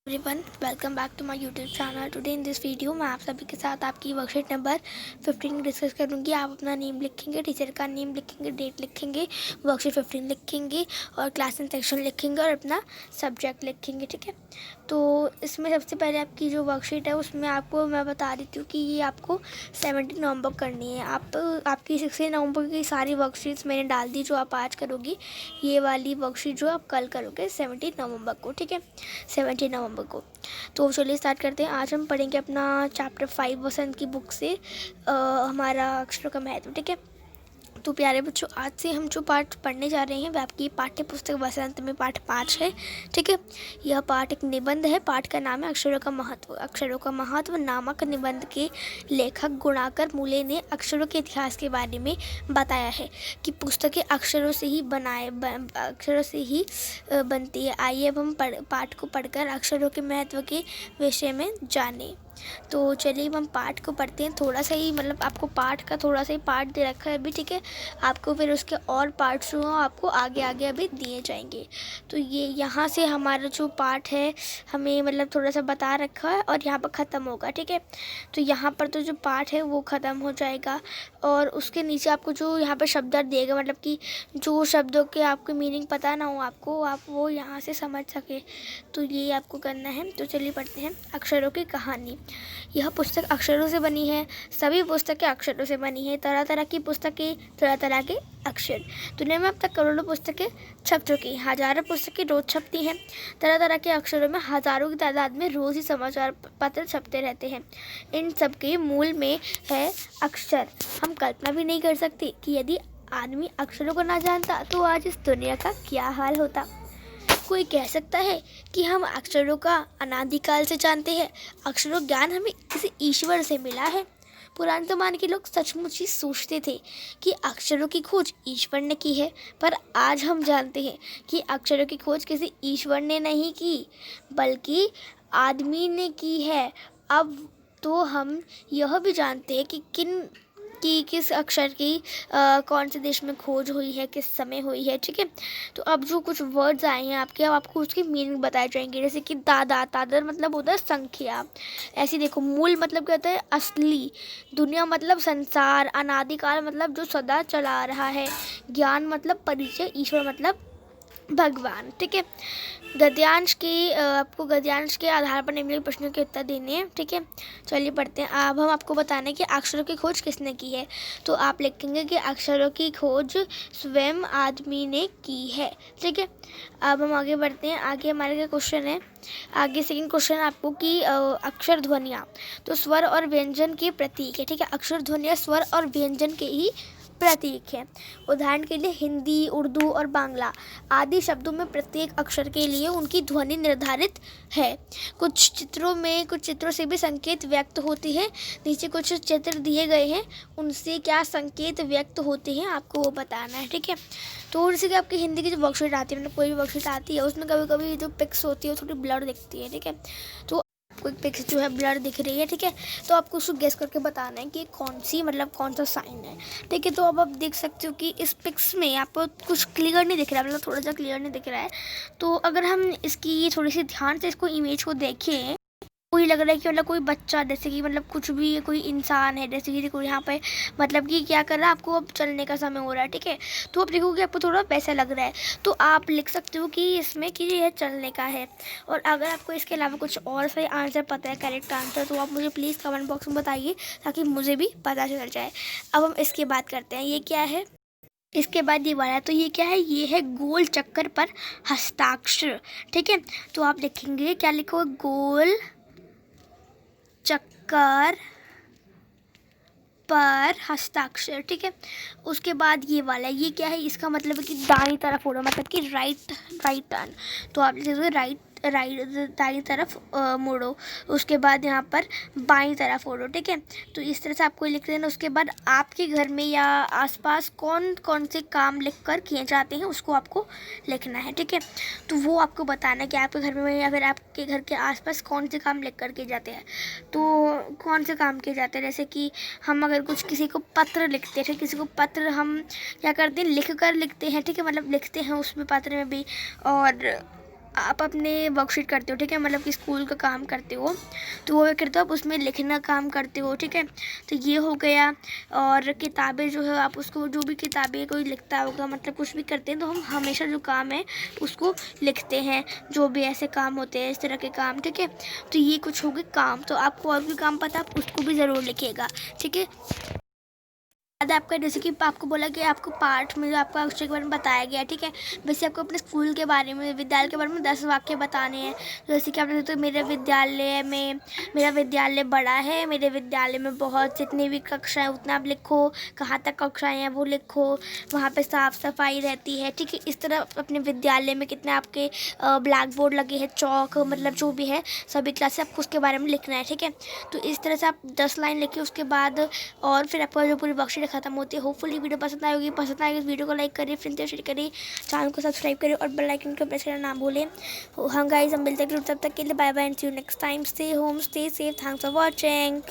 Everyone, welcome back to my YouTube channel. Today in this video मैं आप सभी के साथ आपकी वर्कशीट नंबर 15 डिस्कस करूंगी। आप अपना नेम लिखेंगे, टीचर का नेम लिखेंगे, डेट लिखेंगे, वर्कशीट 15 लिखेंगे और क्लास एंड सेक्शन लिखेंगे और अपना सब्जेक्ट लिखेंगे। ठीक है, तो इसमें सबसे पहले आपकी जो वर्कशीट है उसमें आपको मैं बता देती हूँ कि ये आपको 17 नवंबर करनी है। आपकी 16 नवंबर की सारी वर्कशीट्स मैंने डाल दी जो आप आज करोगी। ये वाली वर्कशीट जो आप कल करोगे 17 नवंबर को। ठीक है, 17 नवंबर को। तो चलिए स्टार्ट करते हैं। आज हम पढ़ेंगे अपना चैप्टर 5 वसंत की बुक से हमारा अक्षरों का महत्व। ठीक है, तो प्यारे बच्चों, आज से हम जो पाठ पढ़ने जा रहे हैं वह आपकी पाठ्य पुस्तक वसंत में पाठ 5 है। ठीक है, यह पाठ एक निबंध है। पाठ का नाम है अक्षरों का महत्व। अक्षरों का महत्व नामक निबंध के लेखक गुणाकर मूले ने अक्षरों के इतिहास के बारे में बताया है कि पुस्तकें अक्षरों से ही बनती है। आइए अब हम पाठ को पढ़कर अक्षरों के महत्व के विषय में जानें। तो चलिए हम पाठ को पढ़ते हैं। थोड़ा सा ही आपको पाठ का थोड़ा सा ही पार्ट दे रखा है अभी। ठीक है, आपको फिर उसके और पार्ट्स जो आपको आगे आगे अभी दिए जाएंगे। तो ये यहाँ से हमारा जो पाठ है हमें थोड़ा सा बता रखा है और यहाँ पर ख़त्म होगा। ठीक है, तो यहाँ पर तो जो पाठ है वो ख़त्म हो जाएगा और उसके नीचे आपको जो यहाँ पर शब्द देगा, कि जो शब्दों के आपको मीनिंग पता ना हो आपको, आप वो यहाँ से समझ सके, तो ये आपको करना है। तो चलिए पढ़ते हैं। अक्षरों की कहानी। यह पुस्तक अक्षरों से बनी है। सभी पुस्तकें अक्षरों से बनी है। तरह तरह की पुस्तकें, तरह तरह के अक्षर। दुनिया में अब तक करोड़ों पुस्तकें छप चुकी हैं। हजारों पुस्तकें रोज छपती हैं। तरह तरह के अक्षरों में हजारों की तादाद में रोज ही समाचार पत्र छपते रहते हैं। इन सब के मूल में है अक्षर। हम कल्पना भी नहीं कर सकते कि यदि आदमी अक्षरों को ना जानता तो आज इस दुनिया का क्या हाल होता। कोई कह सकता है कि हम अक्षरों का अनादिकाल से जानते हैं। अक्षरों ज्ञान हमें किसी ईश्वर से मिला है। पुराने ज़माने के लोग सचमुच ही सोचते थे कि अक्षरों की खोज ईश्वर ने की है, पर आज हम जानते हैं कि अक्षरों की खोज किसी ईश्वर ने नहीं की, बल्कि आदमी ने की है। अब तो हम यह भी जानते हैं कि किस अक्षर की कौन से देश में खोज हुई है, किस समय हुई है। ठीक है, तो अब जो कुछ वर्ड्स आए हैं आपके, अब आपको उसकी मीनिंग बताए जाएंगे। जैसे कि दादर मतलब होता है संख्या। ऐसे देखो, मूल मतलब क्या होता है? असली। दुनिया मतलब संसार। अनादिकाल मतलब जो सदा चला आ रहा है। ज्ञान मतलब परिचय। ईश्वर मतलब भगवान। ठीक है, आपको गद्यांश के आधार पर निम्नलिखित प्रश्नों के उत्तर देने हैं। ठीक है, चलिए पढ़ते हैं। अब हम आपको बताना है कि अक्षरों की खोज किसने की है। तो आप लिखेंगे कि अक्षरों की खोज स्वयं आदमी ने की है। ठीक है, अब हम आगे बढ़ते हैं। आगे हमारे क्या क्वेश्चन है? आगे सेकंड क्वेश्चन आपको कि अक्षर ध्वनियाँ तो स्वर और व्यंजन के प्रतीक है। ठीक है, अक्षर ध्वनियाँ स्वर और व्यंजन के ही प्रतीक है। उदाहरण के लिए हिंदी, उर्दू और बांग्ला आदि शब्दों में प्रत्येक अक्षर के लिए उनकी ध्वनि निर्धारित है। कुछ चित्रों से भी संकेत व्यक्त होते हैं। नीचे कुछ चित्र दिए गए हैं, उनसे क्या संकेत व्यक्त होते हैं आपको वो बताना है। ठीक है, तो जैसे कि आपकी हिंदी की जो वर्कशीट आती है, कोई भी वर्कशीट आती है, उसमें कभी कभी जो पिक्स होती है वो थोड़ी ब्लर दिखती है। ठीक है, तो कोई पिक्स जो है ब्लर दिख रही है। ठीक है, तो आपको उसको गेस करके बताना है कि कौन सा साइन है। ठीक है, तो अब आप देख सकते हो कि इस पिक्स में आपको कुछ क्लियर नहीं दिख रहा है, थोड़ा सा क्लियर नहीं दिख रहा है। तो अगर हम इसकी थोड़ी सी ध्यान से इसको इमेज को देखें, कोई लग रहा है कि कोई बच्चा, जैसे कि कुछ भी कोई इंसान है, जैसे कि देखो यहाँ पे कि क्या कर रहा है, आपको अब चलने का समय हो रहा है। ठीक है, तो आप देखोगे आपको थोड़ा वैसा लग रहा है, तो आप लिख सकते हो कि इसमें कि यह चलने का है। और अगर आपको इसके अलावा कुछ और सही आंसर पता है, करेक्ट आंसर, तो आप मुझे प्लीज़ कमेंट बॉक्स में बताइए ताकि मुझे भी पता चल जाए। अब हम इसकी बात करते हैं। ये क्या है? इसके बाद ये वाला, तो ये क्या है? ये है गोल चक्कर पर हस्ताक्षर। ठीक है, तो आप लिखेंगे, क्या लिखो? गोल चक्कर पर हस्ताक्षर। ठीक है, उसके बाद ये वाला, ये क्या है? इसका मतलब है कि दाईं तरफ फोड़ो, मतलब कि राइट टर्न। तो आप जैसे राइट दाईं तरफ मोड़ो। उसके बाद यहाँ पर बाईं तरफ फोड़ो। ठीक है, तो इस तरह से आपको लिख देना। उसके बाद आपके घर में या आसपास कौन कौन से काम लिख कर किए जाते हैं उसको आपको लिखना है। ठीक है, तो वो आपको बताना है कि आपके घर में या फिर आपके घर के आसपास कौन से काम लिख कर किए जाते हैं। तो कौन से काम किए जाते हैं? जैसे कि हम अगर कुछ किसी को पत्र लिखते हैं, किसी को पत्र हम क्या करते हैं? लिख कर लिखते हैं। ठीक है, लिखते हैं उसमें पत्र में भी। और आप अपने वर्कशीट करते हो, ठीक है, मतलब कि स्कूल का काम करते हो, तो वो करते हो आप उसमें लिखना काम करते हो, ठीक है। तो ये हो गया। और किताबें जो है आप उसको, जो भी किताबें कोई लिखता होगा, मतलब कुछ भी करते हैं तो हम हमेशा जो काम है उसको लिखते हैं, जो भी ऐसे काम होते हैं, इस तरह के काम, ठीक है। तो ये कुछ हो गए काम। तो आपको और भी काम पता है, आप उसको भी ज़रूर लिखिएगा, ठीक है। बाद आपका, जैसे कि आपको बोला कि आपको पाठ में जो आपका अक्षर के बारे में बताया गया, ठीक है। वैसे आपको अपने स्कूल के बारे में, विद्यालय के बारे में 10 वाक्य बताने हैं। जैसे कि आपने तो मेरा विद्यालय बड़ा है, मेरे विद्यालय में बहुत जितनी भी कक्षाएं उतना आप लिखो, कहाँ तक कक्षाएं हैं वो लिखो, वहाँ पे साफ़ सफाई रहती है, ठीक है। इस तरह अपने विद्यालय में कितने आपके ब्लैक बोर्ड लगे हैं, चौक, मतलब जो भी है सभी क्लास से आपको उसके बारे में लिखना है, ठीक है। तो इस तरह से आप 10 लाइन लिखिए, उसके बाद और फिर आपका जो पूरी वर्कशीट खत्म होती है। होपफुली वीडियो पसंद आएगी, पसंद आएगी इस वीडियो को लाइक करिए, फ्रेंड्स से शेयर करिए, चैनल को सब्सक्राइब करिए और बेल आइकन को प्रेस करना ना भूलें। हम गाइस, हम मिलते हैं तब तक के लिए bye bye and see you next time. Stay home, stay safe, thanks for watching.